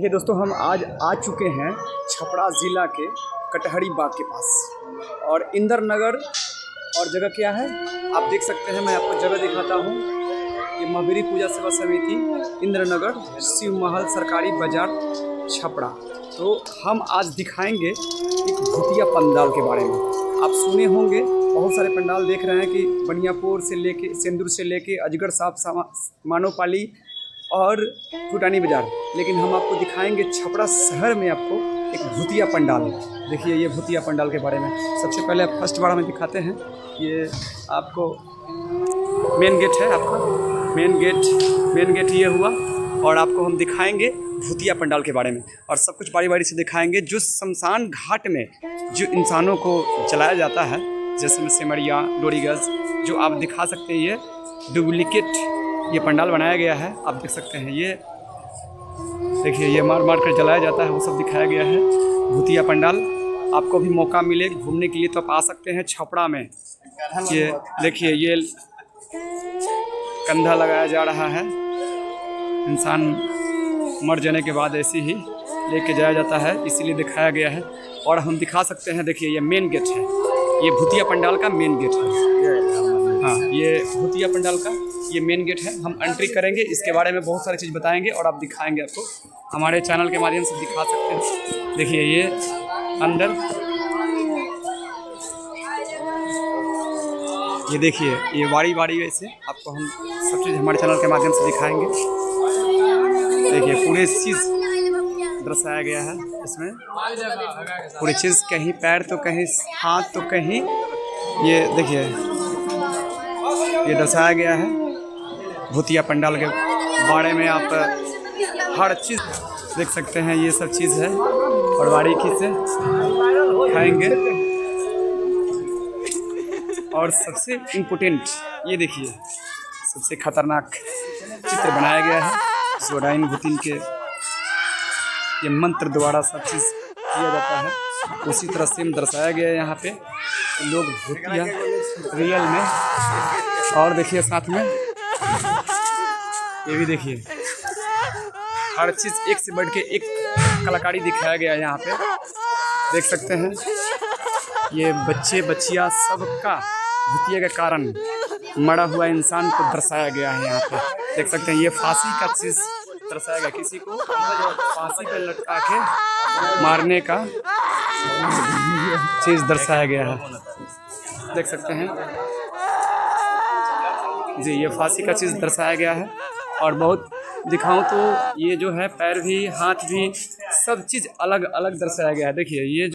ये दोस्तों हम आज आ चुके हैं छपरा ज़िला के कटहरी बाग के पास और इंदर नगर। और जगह क्या है आप देख सकते हैं, मैं आपको जगह दिखाता हूँ। ये महावीरी पूजा सेवा समिति इंद्र नगर शिव महल सरकारी बाजार छपरा। तो हम आज दिखाएंगे एक भूतिया पंडाल के बारे में। आप सुने होंगे, बहुत सारे पंडाल देख रहे हैं कि बनियापुर से लेके सिंदूर से लेके अजगर साहब मानोपाली और फुटानी बाज़ार, लेकिन हम आपको दिखाएंगे छपरा शहर में आपको एक भूतिया पंडाल। देखिए ये भूतिया पंडाल के बारे में सबसे पहले फर्स्ट बार में दिखाते हैं। ये आपको मेन गेट है, आपका मेन गेट ये हुआ। और आपको हम दिखाएंगे भूतिया पंडाल के बारे में और सब कुछ बारी बारी से दिखाएंगे। जो शमशान घाट में जो इंसानों को जलाया जाता है, जैसे में सिमरिया डोरीगज, जो आप दिखा सकते हैं, ये डुप्लीकेट ये पंडाल बनाया गया है। आप देख सकते हैं, ये देखिए ये मार मार कर जलाया जाता है, वो सब दिखाया गया है भूतिया पंडाल। आपको भी मौका मिले घूमने के लिए तो आप आ सकते हैं छपरा में। ये देखिए ये कंधा लगाया जा रहा है, इंसान मर जाने के बाद ऐसे ही लेके जाया जाता है, इसीलिए दिखाया गया है। और हम दिखा सकते हैं, देखिए ये मेन गेट है, ये भूतिया पंडाल का मेन गेट है। हाँ, ये भूतिया पंडाल का ये मेन गेट है। हम एंट्री करेंगे, इसके बारे में बहुत सारी चीज़ बताएंगे और आप दिखाएंगे, आपको हमारे चैनल के माध्यम से दिखा सकते हैं। देखिए ये अंदर, ये देखिए ये बारी बारी वैसे आपको हम सब चीज़ हमारे चैनल के माध्यम से दिखाएंगे। देखिए पूरे चीज़ दर्शाया गया है इसमें, पूरी चीज़, कहीं पैर तो कहीं हाथ तो कहीं, ये देखिए ये दर्शाया गया है भूतिया पंडाल के बारे में। आप हर चीज़ देख सकते हैं, ये सब चीज़ है और बारीकी से खाएंगे। और सबसे इम्पोर्टेंट ये देखिए, सबसे खतरनाक चित्र बनाया गया है सोडाइन भूतिन के, ये मंत्र द्वारा सब चीज़ किया जाता है, उसी तरह सेम दर्शाया गया है यहाँ पे लोग भूतिया रियल में। और देखिए साथ में ये भी देखिए, हर चीज़ एक से बढ़ के एक कलाकारी दिखाया गया है यहाँ पे, देख सकते हैं। ये बच्चे बच्चियाँ सबका भूतिया के कारण मरा हुआ इंसान को दर्शाया गया है यहाँ पे, देख सकते हैं। ये फांसी का चीज़ दर्शाया गया, किसी को फांसी पे लटका के मारने का चीज़ दर्शाया गया है, देख सकते हैं जी। ये फांसी का चीज़ दर्शाया गया है। और बहुत दिखाऊं तो ये जो है पैर भी हाथ भी सब चीज़ अलग अलग दर्शाया गया है। देखिए ये